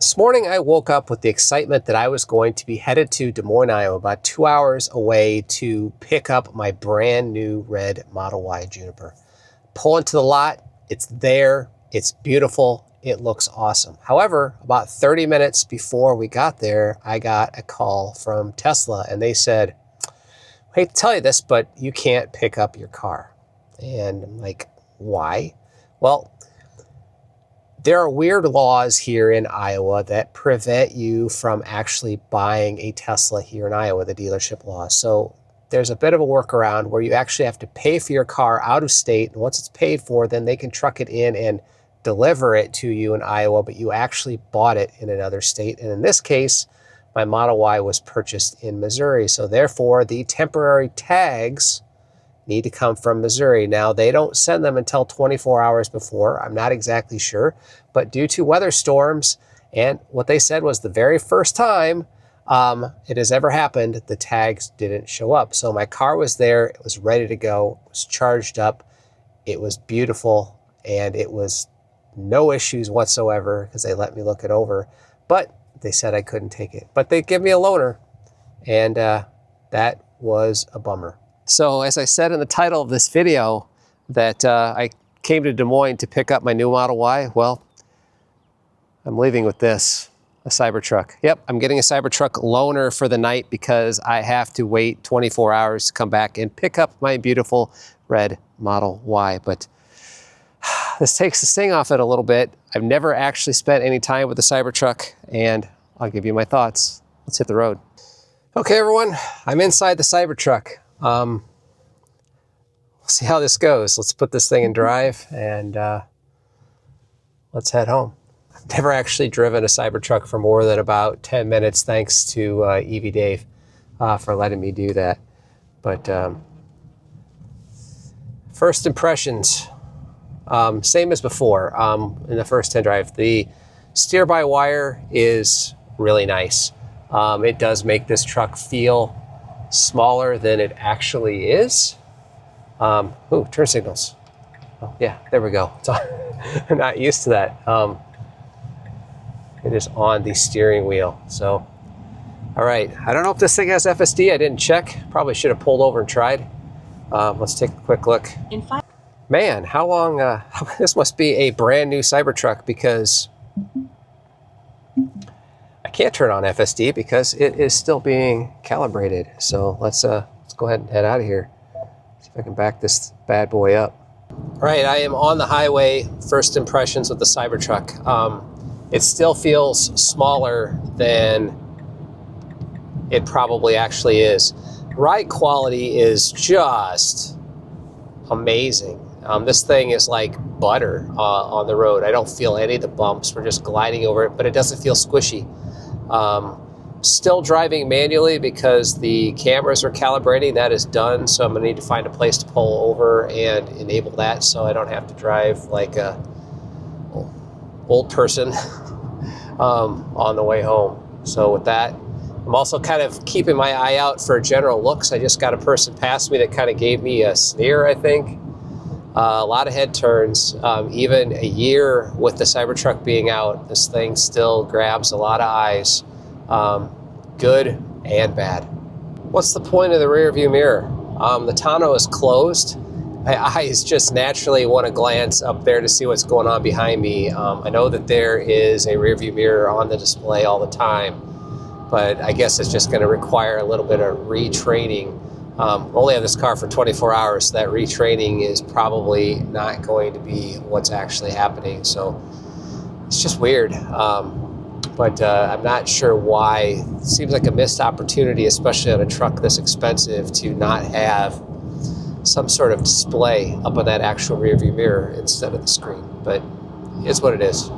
This morning I woke up with the excitement that I was going to be headed to Des Moines, Iowa, about 2 hours away to pick up my brand new red Model Y Juniper. Pull into the lot, it's there, it's beautiful, it looks awesome. However, about 30 minutes before we got there, I got a call from Tesla and they said, I hate to tell you this, but you can't pick up your car. And I'm like, why? Well, there are weird laws here in Iowa that prevent you from actually buying a Tesla here in Iowa, the dealership laws. So there's a bit of a workaround where you actually have to pay for your car out of state. And once it's paid for, then they can truck it in and deliver it to you in Iowa, but you actually bought it in another state. And in this case, my Model Y was purchased in Missouri. So therefore, the temporary tags need to come from Missouri. Now, they don't send them until 24 hours before. I'm not exactly sure, but due to weather storms, and what they said was the very first time it has ever happened, the tags didn't show up. So my car was there, it was ready to go, it was charged up, it was beautiful, and it was no issues whatsoever because they let me look it over, but they said I couldn't take it. But they give me a loaner, and that was a bummer. So as I said in the title of this video that I came to Des Moines to pick up my new Model Y, well, I'm leaving with this, a CyberTruck. Yep, I'm getting a CyberTruck loaner for the night because I have to wait 24 hours to come back and pick up my beautiful red Model Y. But this takes the sting off it a little bit. I've never actually spent any time with the CyberTruck, and I'll give you my thoughts. Let's hit the road. Okay, everyone, I'm inside the CyberTruck. We'll see how this goes. Let's put this thing in drive and let's head home. I've never actually driven a CyberTruck for more than about 10 minutes, thanks to EV Dave for letting me do that. But first impressions, same as before in the first 10 drive. The steer-by-wire is really nice. It does make this truck feel smaller than it actually is. Ooh, turn signals. Oh, yeah, there we go. It's on. I'm not used to that. It is on the steering wheel. So, all right. I don't know if this thing has FSD. I didn't check. Probably should have pulled over and tried. Let's take a quick look. Man, how long? This must be a brand new CyberTruck because I can't turn on FSD because it is still being calibrated. So let's go ahead and head out of here. See if I can back this bad boy up. All right, I am on the highway. First impressions with the CyberTruck. It still feels smaller than it probably actually is. Ride quality is just amazing. This thing is like butter on the road. I don't feel any of the bumps. We're just gliding over it, but it doesn't feel squishy. Still driving manually because the cameras are calibrating. That is done, so I'm gonna need to find a place to pull over and enable that so I don't have to drive like a old person on the way home. So with that, I'm also kind of keeping my eye out for general looks. I just got a person past me that kind of gave me a sneer, I think. A lot of head turns. Even a year with the CyberTruck being out, this thing still grabs a lot of eyes, good and bad. What's the point of the rear view mirror? The tonneau is closed. My eyes just naturally want to glance up there to see what's going on behind me. I know that there is a rear view mirror on the display all the time, but I guess it's just going to require a little bit of retraining. Only have this car for 24 hours, so that retraining is probably not going to be what's actually happening. So it's just weird. But I'm not sure why. It seems like a missed opportunity, especially on a truck this expensive, to not have some sort of display up on that actual rear view mirror instead of the screen. But it's what it is.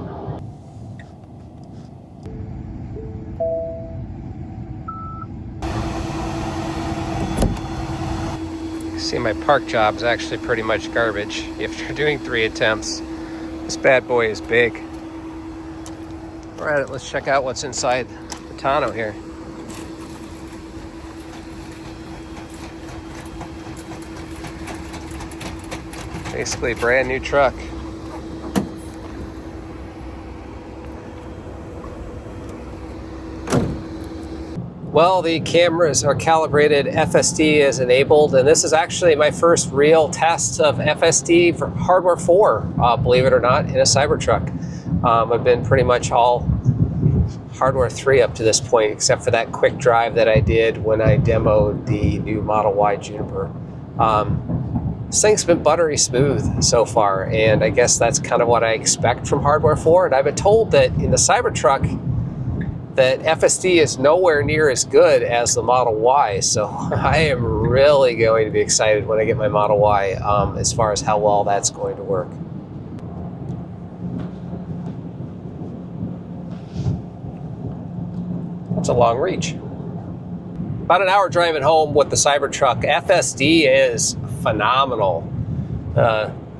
See, my park job is actually pretty much garbage. After doing 3 attempts, this bad boy is big. All right, let's check out what's inside the tonneau here. Basically a brand new truck. Well, the cameras are calibrated, FSD is enabled, and this is actually my first real test of FSD for hardware 4, believe it or not, in a Cybertruck. I've been pretty much all hardware 3 up to this point, except for that quick drive that I did when I demoed the new Model Y Juniper. This thing's been buttery smooth so far, and I guess that's kind of what I expect from hardware 4. And I've been told that in the Cybertruck, that FSD is nowhere near as good as the Model Y, so I am really going to be excited when I get my Model Y as far as how well that's going to work. That's a long reach. About an hour driving home with the Cybertruck. FSD is phenomenal.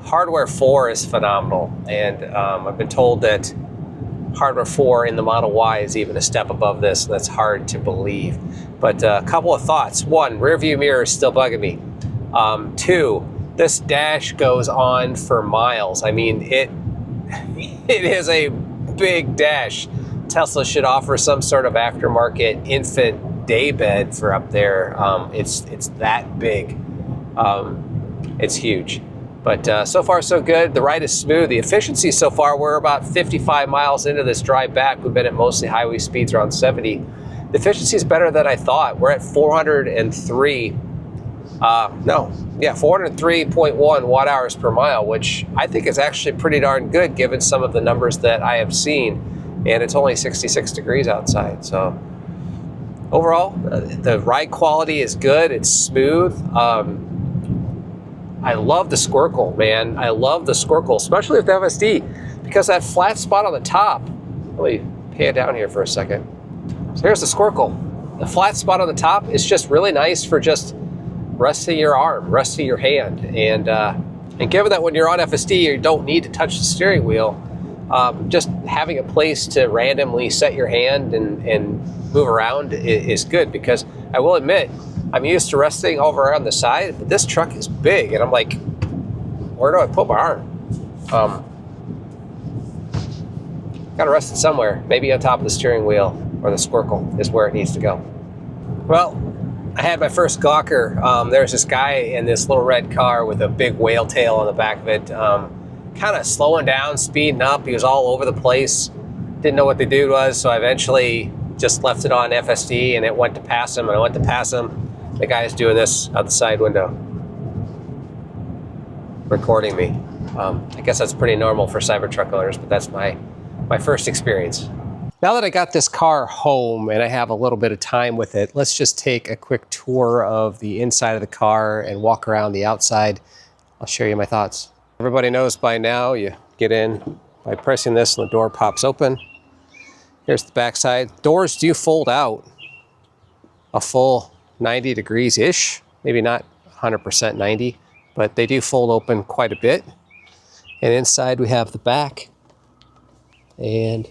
Hardware 4 is phenomenal, and I've been told that hardware 4 in the Model Y is even a step above this, and that's hard to believe. But a couple of thoughts. One, rear view mirror is still bugging me. 2, this dash goes on for miles. I mean, it is a big dash. Tesla should offer some sort of aftermarket infant daybed for up there. It's that big. It's huge. But so far, so good. The ride is smooth. The efficiency so far, we're about 55 miles into this drive back. We've been at mostly highway speeds around 70. The efficiency is better than I thought. We're at 403.1 watt hours per mile, which I think is actually pretty darn good given some of the numbers that I have seen. And it's only 66 degrees outside. So overall, the ride quality is good. It's smooth. I love the squircle, man. I love the squircle, especially with FSD, because that flat spot on the top, let me pay it down here for a second. So here's the squircle. The flat spot on the top is just really nice for just resting your arm, resting your hand. And given that when you're on FSD, you don't need to touch the steering wheel, just having a place to randomly set your hand and move around is good, because I will admit, I'm used to resting over on the side, but this truck is big, and I'm like, where do I put my arm? Gotta rest it somewhere, maybe on top of the steering wheel, or the squircle is where it needs to go. Well, I had my first gawker. There's this guy in this little red car with a big whale tail on the back of it, kind of slowing down, speeding up. He was all over the place. Didn't know what the dude was, so I eventually just left it on FSD, and it went to pass him, and I went to pass him. The guy is doing this out the side window, recording me. I guess that's pretty normal for Cybertruck owners, but that's my first experience. Now that I got this car home and I have a little bit of time with it, let's just take a quick tour of the inside of the car and walk around the outside. I'll share you my thoughts. Everybody knows by now you get in by pressing this and the door pops open. Here's the back side. Doors do fold out a full 90 degrees-ish, maybe not 100% 90, but they do fold open quite a bit. And inside we have the back, and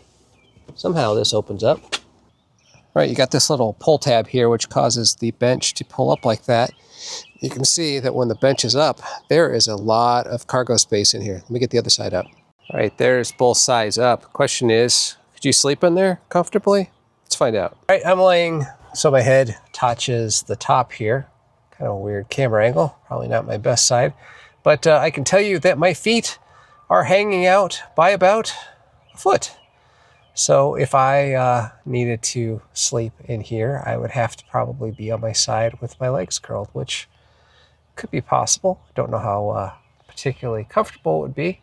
somehow this opens up. All right, you got this little pull tab here, which causes the bench to pull up like that. You can see that when the bench is up, there is a lot of cargo space in here. Let me get the other side up. All right, there's both sides up. Question is, could you sleep in there comfortably? Let's find out. All right, I'm laying so my head touches the top here. Kind of a weird camera angle, probably not my best side. But I can tell you that my feet are hanging out by about a foot. So if I needed to sleep in here, I would have to probably be on my side with my legs curled, which could be possible. I don't know how particularly comfortable it would be,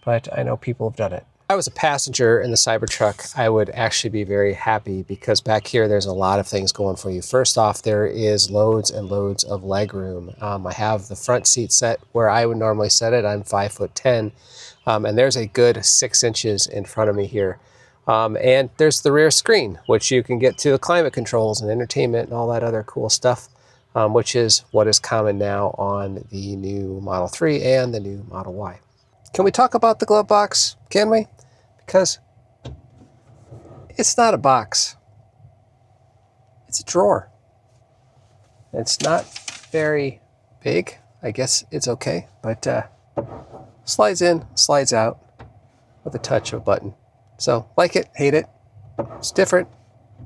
but I know people have done it. If I was a passenger in the Cybertruck, I would actually be very happy, because back here there's a lot of things going for you. First off, there is loads and loads of leg room. I have the front seat set where I would normally set it. I'm 5'10", and there's a good 6 inches in front of me here. And there's the rear screen, which you can get to the climate controls and entertainment and all that other cool stuff, which is what is common now on the new Model 3 and the new Model Y. Can we talk about the glove box? Can we? Because it's not a box. It's a drawer. It's not very big. I guess it's okay, but slides in, slides out with a touch of a button. So like it, hate it. It's different.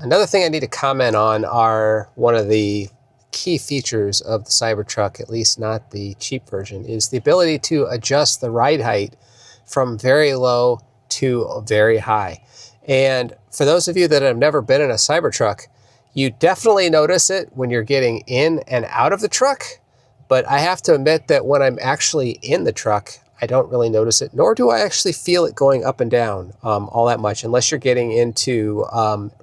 Another thing I need to comment on are one of the key features of the CyberTruck, at least not the cheap version, is the ability to adjust the ride height from very low to very high. And for those of you that have never been in a CyberTruck, you definitely notice it when you're getting in and out of the truck. But I have to admit that when I'm actually in the truck, I don't really notice it, nor do I actually feel it going up and down all that much, unless you're getting into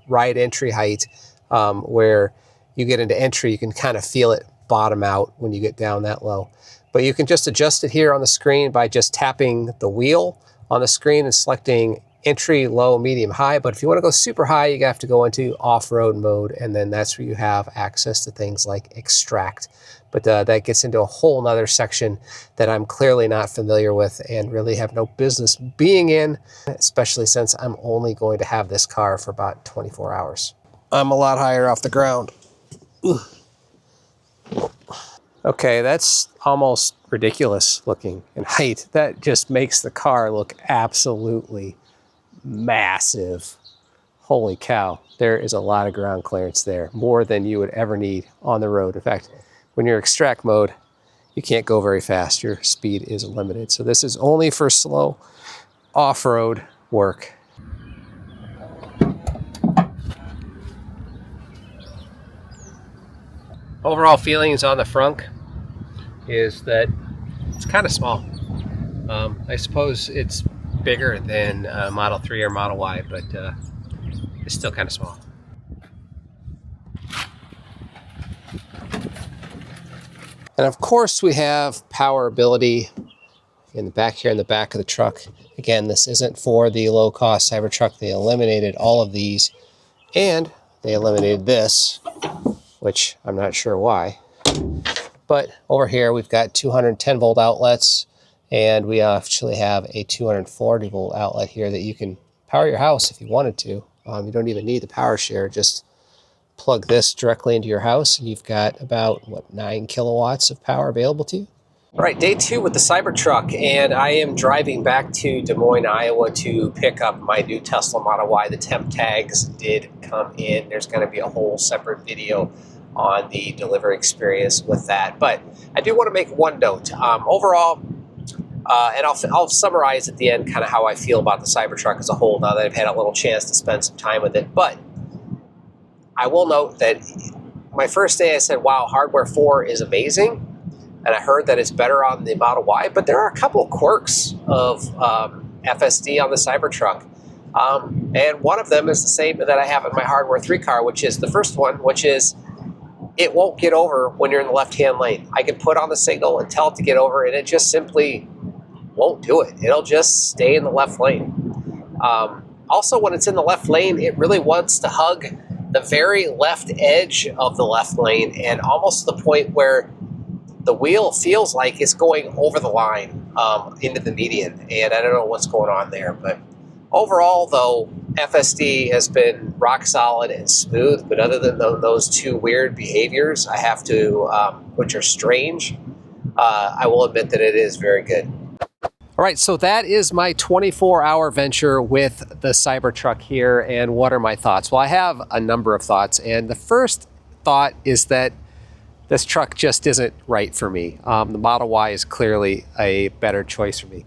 ride entry height, where you get into entry, you can kind of feel it bottom out when you get down that low. But you can just adjust it here on the screen by just tapping the wheel on the screen and selecting entry, low, medium, high. But if you want to go super high, you have to go into off-road mode, and then that's where you have access to things like extract. But that gets into a whole nother section that I'm clearly not familiar with and really have no business being in, especially since I'm only going to have this car for about 24 hours. I'm a lot higher off the ground. Ugh. Okay, that's almost ridiculous looking in height. That just makes the car look absolutely massive. Holy cow, there is a lot of ground clearance there, more than you would ever need on the road. In fact, when you're extract mode, you can't go very fast. Your speed is limited. So this is only for slow off-road work. Overall feelings on the Frunk is that it's kind of small. I suppose it's bigger than Model 3 or Model Y, but it's still kind of small. And of course we have power ability in the back here in the back of the truck. Again, this isn't for the low-cost CyberTruck. They eliminated all of these, and they eliminated this, which I'm not sure why. But over here we've got 210 volt outlets, and we actually have a 240 volt outlet here that you can power your house if you wanted to. You don't even need the power share. Just plug this directly into your house, and you've got about, what, 9 kilowatts of power available to you. All right, day 2 with the CyberTruck, and I am driving back to Des Moines, Iowa to pick up my new Tesla Model Y. The temp tags did come in. There's going to be a whole separate video on the delivery experience with that. But I do want to make one note. Overall, and I'll summarize at the end kind of how I feel about the CyberTruck as a whole now that I've had a little chance to spend some time with it. But I will note that my first day I said, wow, hardware 4 is amazing. And I heard that it's better on the Model Y, but there are a couple of quirks of FSD on the CyberTruck. And one of them is the same that I have in my hardware 3 car, which is the first one, which is it won't get over when you're in the left-hand lane. I can put on the signal and tell it to get over, and it just simply won't do it. It'll just stay in the left lane. Also, when it's in the left lane, it really wants to hug the very left edge of the left lane, and almost to the point where the wheel feels like it's going over the line into the median, and I don't know what's going on there. But overall, though, FSD has been rock solid and smooth, but other than those 2 weird behaviors I have to, which are strange, I will admit that it is very good. All right, so that is my 24-hour venture with the CyberTruck here, and what are my thoughts? Well, I have a number of thoughts, and the first thought is that this truck just isn't right for me. The Model Y is clearly a better choice for me.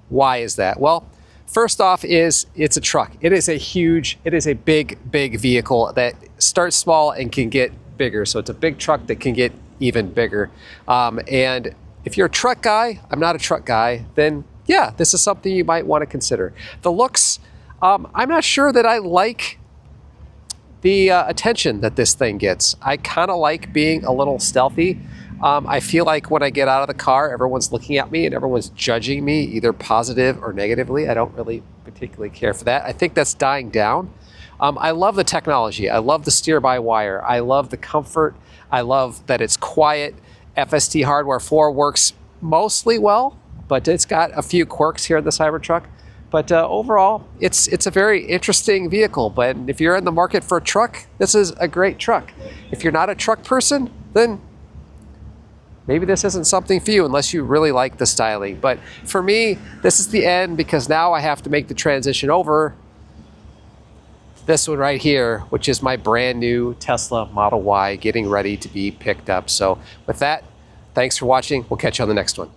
Why is that? Well, first off is it's a truck. It is a big vehicle that starts small and can get bigger. So it's a big truck that can get even bigger. And if you're a truck guy, I'm not a truck guy, then yeah, this is something you might want to consider. The looks, I'm not sure that I like the attention that this thing gets. I kind of like being a little stealthy. I feel like when I get out of the car, everyone's looking at me and everyone's judging me, either positive or negatively. I don't really particularly care for that. I think that's dying down. I love the technology. I love the steer-by-wire. I love the comfort. I love that it's quiet. FSD hardware 4 works mostly well, but it's got a few quirks here in the CyberTruck. But overall, it's a very interesting vehicle. But if you're in the market for a truck, this is a great truck. If you're not a truck person, then maybe this isn't something for you unless you really like the styling. But for me, this is the end, because now I have to make the transition over this one right here, which is my brand new Tesla Model Y getting ready to be picked up. So with that, thanks for watching. We'll catch you on the next one.